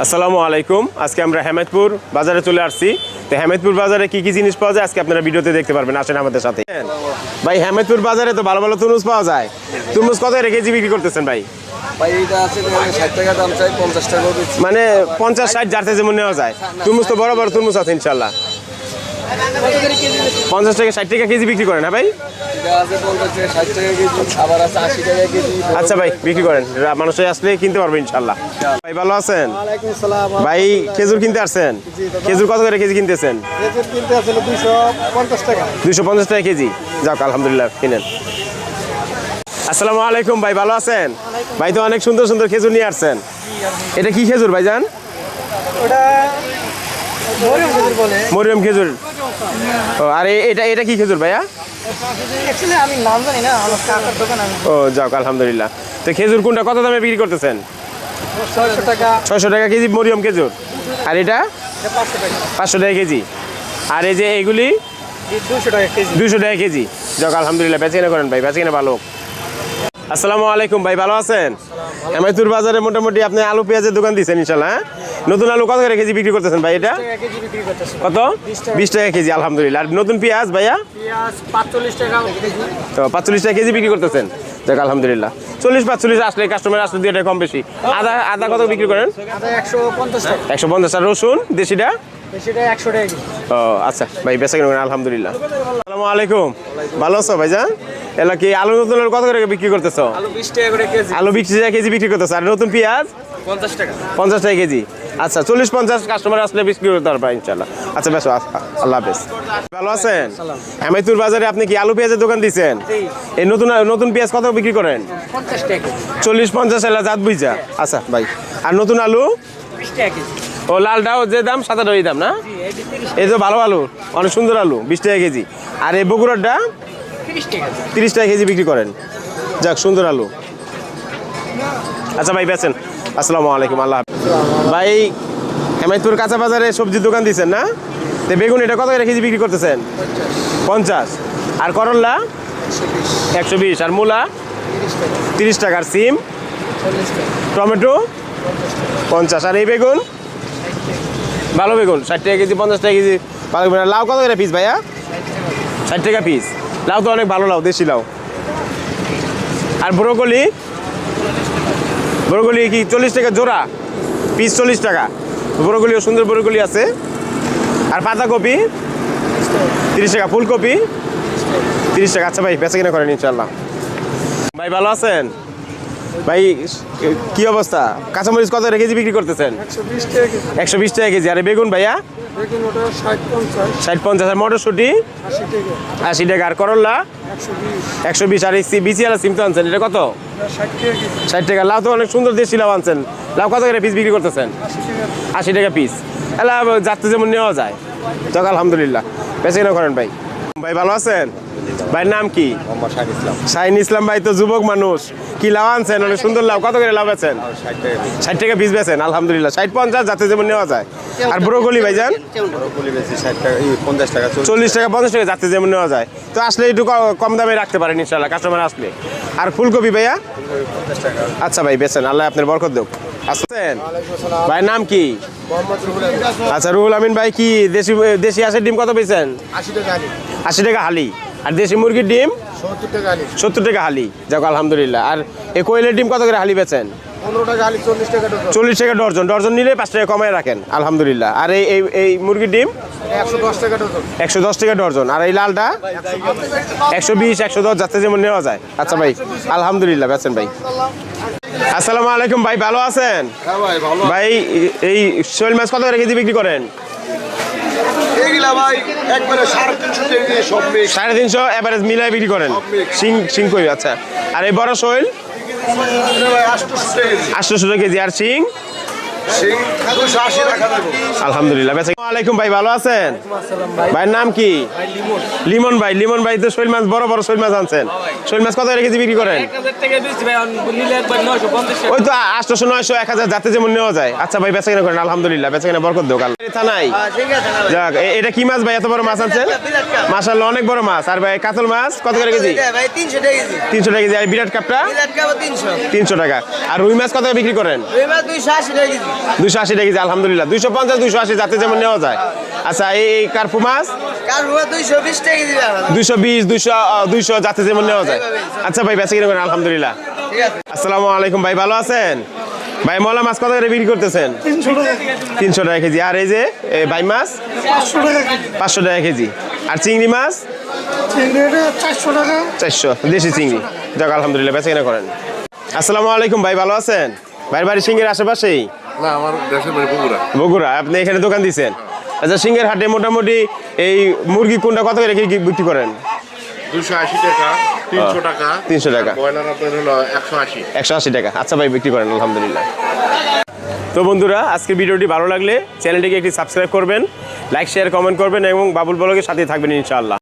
আসসালামু আলাইকুম। আজকে আমরা হেমায়তপুর বাজারে চলে আসছি। তো হেমায়তপুর বাজারে কি কি জিনিস পাওয়া যায় আজকে আপনারা ভিডিওতে দেখতে পারবেন। আসেন আমাদের সাথে। ভাই হেমায়তপুর বাজারে তো ভালো ভালো তরমুজ পাওয়া যায়। তরমুজ কত করে কেজি বিক্রি করতেছেন ভাই? ভাই এটা আছে 60 টাকা দাম চাই, 50 টাকা দিচ্ছি। মানে 50-60 যাতে যেমন নেওয়া যায়। তরমুজ তো বড় বড় তরমুজ আছে ইনশাল্লাহ। 50 টাকা 60 টাকা কেজি বিক্রি করেন না ভাই? এটা আছে 50 টাকা 60 টাকা কেজি, আবার আছে 80 টাকা কেজি। আচ্ছা ভাই বিক্রি করেন, মানুষ আসলে কিনতে পারবে ইনশাল্লাহ। ভাই ভালো আছেন? ওয়ালাইকুম আসসালাম। ভাই খেজুর কিনতে আসছেন? খেজুর কত করে কেজি কিনতেছেন? খেজুর কিনতে আসলে 250 টাকা। 250 টাকা কেজি। যাক আলহামদুলিল্লাহ, কিনেন। আসসালামু আলাইকুম ভাই, ভালো আছেন? ভাই তো অনেক সুন্দর সুন্দর খেজুর নিয়ে আসছেন। এটা কি খেজুর ভাইজান? ওটা মরিয়ম খেজুর বলে। মরিয়ম খেজুর। ও আর এটা কি খেজুর ভাইয়া? অ্যাকচুয়ালি আমি নাম জানি না, আমার কাকার দোকান। আমি ও যাক আলহামদুলিল্লাহ। তো খেজুর কোনটা কত দামে বিক্রি করতেছেন? 600 টাকা। 600 টাকা কেজি মরিয়ম খেজুর। আর এটা 500 টাকা। 500 টাকা কেজি। আর এই যে এইগুলি 200 টাকা কেজি। 200 টাকা কেজি। যাক আলহামদুলিল্লাহ, বেচা-কিনা করেন ভাই, বেচা-কিনা ভালো। আসসালামু আলাইকুম ভাই, ভালো আছেন? হেমায়তপুর বাজারে মোটামুটি আপনি আলু পেঁয়াজের দোকান দিচ্ছেন ইনশাল্লাহ। হ্যাঁ? নতুন আলু কত করে কেজি বিক্রি করতেছেন ভাই? এটা টাকা কেজি বিক্রি করতেছে। কত? 20 টাকা কেজি আলহামদুলিল্লাহ। আর নতুন পেঁয়াজ ভাইয়া? পেঁয়াজ 45 টাকা কেজি। তো 45 টাকা কেজি বিক্রি করতেছেন। যাক আলহামদুলিল্লাহ। 40-45 আসলে কাস্টমার আসলে দুই টাকা কম বেশি। আদা কত বিক্রি করেন? আদা 150 টাকা। 150। আর রসুন দেশিটা? সেটা 100 টাকা কেজি। ও আচ্ছা ভাই, বেচা কিনা করেন আলহামদুলিল্লাহ। আসসালামু আলাইকুম, ভালো আছো ভাইজান? এলা কি আলু নতুন আলু কত করে বিক্রি করতেছো? আলু 20 টাকা করে কেজি। আলু 20 টাকা কেজি বিক্রি করতেছো। আর নতুন পেঁয়াজ 50 টাকা। 50 টাকা কেজি। আচ্ছা 40-50 কাস্টমার আসলে বিক্রি করতে পারবা ইনশাল্লাহ। আচ্ছা বেশ, আল্লাহ হাফেজ। ভালো আছেন? হেমায়তপুর বাজারে আপনি কি আলু পেঁয়াজের দোকান দিচ্ছেন? এই নতুন পেঁয়াজ কত বিক্রি করেন? 50 টাকা। 40-50 এলা জাত বুঝা। আচ্ছা ভাই। আর নতুন আলু 20 টাকা কেজি। ও লালটাও যে দাম, সাদাটাও এই দাম না? এই তো ভালো আলু, অনেক সুন্দর আলু, 20 টাকা কেজি। আর এই বগুড়াটা 30 টাকা। 30 টাকা কেজি বিক্রি করেন। যাক সুন্দর আলু। আচ্ছা ভাই বেচেন। আসসালামু আলাইকুম, আল্লাহ হাফেজ। ভাই হেমায়তপুর কাঁচা বাজারে সবজির দোকান দিচ্ছেন না? তো বেগুন এটা কত করে কেজি বিক্রি করতেছেন? 50। আর করল্লা 120। আর মূলা 30 টাকা। আর সিম 40 টাকা। টমেটো 50। আর এই বেগুন ভালো বেগুন 60 টাকা কেজি, 50 টাকা কেজি। ভালো বেগুন। আর লাউ কত করে পিস ভাইয়া? 60 টাকা পিস। লাউ তো অনেক ভালো লাউ, দেশি লাউ। আর ব্রোকলি কি 40 টাকা জোড়া, পিস 40 টাকা। ব্রোকলিও সুন্দর ব্রোকলি আছে। আর পাতাকপি 30 টাকা। ফুলকপি 30 টাকা। আচ্ছা ভাই বেচা কিনা করেন ইনশাল্লাহ। ভাই ভালো আছেন? ভাই কি অবস্থা? কাঁচামরিচ কত করে কেজি বিক্রি করতেছেন? 120 টাকা কেজি। 120 টাকা কেজি। আর বেগুন ভাইয়া? বেগুন ওটা 60-50। 60-50। আর মটরশুঁটি 80 টাকা। 80 টাকা। আর করল্লা 120। 120। আর এই বিচিয়ালা সিম তো আনছেন, এটা কত? 60 টাকা কেজি। 60 টাকা। লাউ তো অনেক সুন্দর দেশি লাউ আনছেন। লাউ কত করে পিস বিক্রি করতেছেন? 80 টাকা। 80 টাকা পিস। এলা যাতে যেমন নেওয়া যায়। যাক আলহামদুলিল্লাহ, বেচা কিনা করেন ভাই। ভাই ভালো আছেন? ভাইয়ের নাম কি? মোহাম্মদ শাহিন ইসলাম। শাহিন ইসলাম। ভাই তো যুবক মানুষ, কি লাউ আনছেন? অনেক সুন্দর লাউ। কত করে লাউ বেচেন? 60 টাকা। 60 টাকা পিস বেচেন আলহামদুলিল্লাহ। 60-50 যাতে যেমন নেওয়া যায়। আর ব্রোকলি ভাইজান? ব্রোকলি বেশি 60 টাকা, 50 টাকা। 40 টাকা 50 টাকা যাতে যেমন নেওয়া যায়। তো আসলে একটু কম দামে রাখতে পারেন ইনশাল্লাহ কাস্টমার আসলে। আর ফুলকপি ভাইয়া? 50 টাকা। আচ্ছা ভাই বেচেন, আল্লাহ আপনার বরকত দেব। আসছেন? ওয়ালাইকুম আসসালাম। ভাইয়ের নাম কি? মোহাম্মদ রুহুল আমিন। আচ্ছা রুহুল আমিন ভাই, কি দেশি হাঁসের ডিম কত পেয়েছেন? 80 টাকা আলি। 80 টাকা হালি। আর দেশি মুরগির ডিম 70 টাকা আলি। 70 টাকা হালি। যাক আলহামদুলিল্লাহ। আর এই কোয়েলের ডিম কত করে হালি বেচেন? 15 টাকা আলি, 40 টাকা ডজন। 40 টাকা ডর্জন। ডর্জন নিলে 5 টাকা কমায় রাখেন আলহামদুলিল্লাহ। আর এই মুরগির ডিম 110 টাকা ডজন। 110 টাকা ডর্জন। আর এই লালটা 120, 110 যাতে যেমন নেওয়া যায়। আচ্ছা ভাই আলহামদুলিল্লাহ, বেচেন ভাই। আসসালামু আলাইকুম ভাই, ভালো আছেন? হ্যাঁ ভাই ভালো। ভাই এই শোল মাছ কত করে কেজি বিক্রি করেন? এইগুলা ভাই একবারে 350 টাকা দিয়ে সব মিক্স। 350 এভারেজ মিলাই বিক্রি করেন। শিং কই? আচ্ছা। আর এই বড় শোল ভাই 800 টাকা কেজি। 800 টাকা কেজি। আর শিং সিং 280 টাকা দেবো। আলহামদুলিল্লাহ। আসসালামু আলাইকুম ভাই, ভালো আছেন? ভাইয়ের নাম কি? লিমন ভাই। লিমন ভাই তো শৈল মাছ, বড় বড় শৈল মাছ আনছেন। শৈল মাছ কত করে কেজি বিক্রি করেন? 1000 টাকা দিচ্ছি ভাই, নিলে একবার 950 টাকা। ওই তো 800, 900, 1000 যাতে যেমন নেওয়া যায়। আচ্ছা ভাই বেচা কিনা করেন আলহামদুলিল্লাহ, বেচা কিনা বরকত দেও। থানাই ঠিক আছে না ভাই। যাক। এটা কি মাছ ভাই? এত বড় মাছ আনছেন মাশাআল্লাহ, অনেক বড় মাছ। আর ভাই কাতল মাছ কত করে কেজি? ভাই 300 টাকা কেজি। 300 টাকা কেজি। আর বিরাট কাপটা বিরাট কাপ 300। 300 টাকা। আর রুই মাছ কত করে বিক্রি করেন? রুই মাছ 280 টাকা কেজি। 280 টাকা কেজি আলহামদুলিল্লাহ। 250 280 যাতে যেমন নেওয়া যায়। আচ্ছা এই কার্পু মাছ 220 টাকা কেজি দাম 220 200 যাতে যেমন নেওয়া যায়। আচ্ছা ভাই বেঁচে কিনা করেন আলহামদুলিল্লাহ। ঠিক আছে আসসালামু আলাইকুম ভাই, ভালো আছেন? ভাই মলা মাছ কত করে বিক্রি করতেছেন? 300 টাকা কেজি। আর এই যে ভাই মাছ 500 টাকা কেজি। আর চিংড়ি মাছ 400 দেশি চিংড়ি। যাক আলহামদুলিল্লাহ বেঁচে কিনা করেন। আসসালামু আলাইকুম ভাই, ভালো আছেন? ভাইয়ের বাড়ি সিংহের আশেপাশেই? না, আমার দেশের বাড়ি বগুড়া। বগুড়া। আপনি এখানে দোকান দিচ্ছেন? আচ্ছা সিংহের হাটে মোটামুটি এই মুরগি কোনটা কত করে বিক্রি করেন? 280 টাকা, 300 টাকা। 300 টাকা। ব্রয়লার আপনার হলো 180। 180 টাকা। আচ্ছা ভাই বিক্রি করেন আলহামদুলিল্লাহ। তো বন্ধুরা আজকের ভিডিওটি ভালো লাগলে চ্যানেলটিকে একটি সাবস্ক্রাইব করবেন, লাইক শেয়ার কমেন্ট করবেন এবং বাবুল ব্লগের সাথে থাকবেন ইনশাআল্লাহ।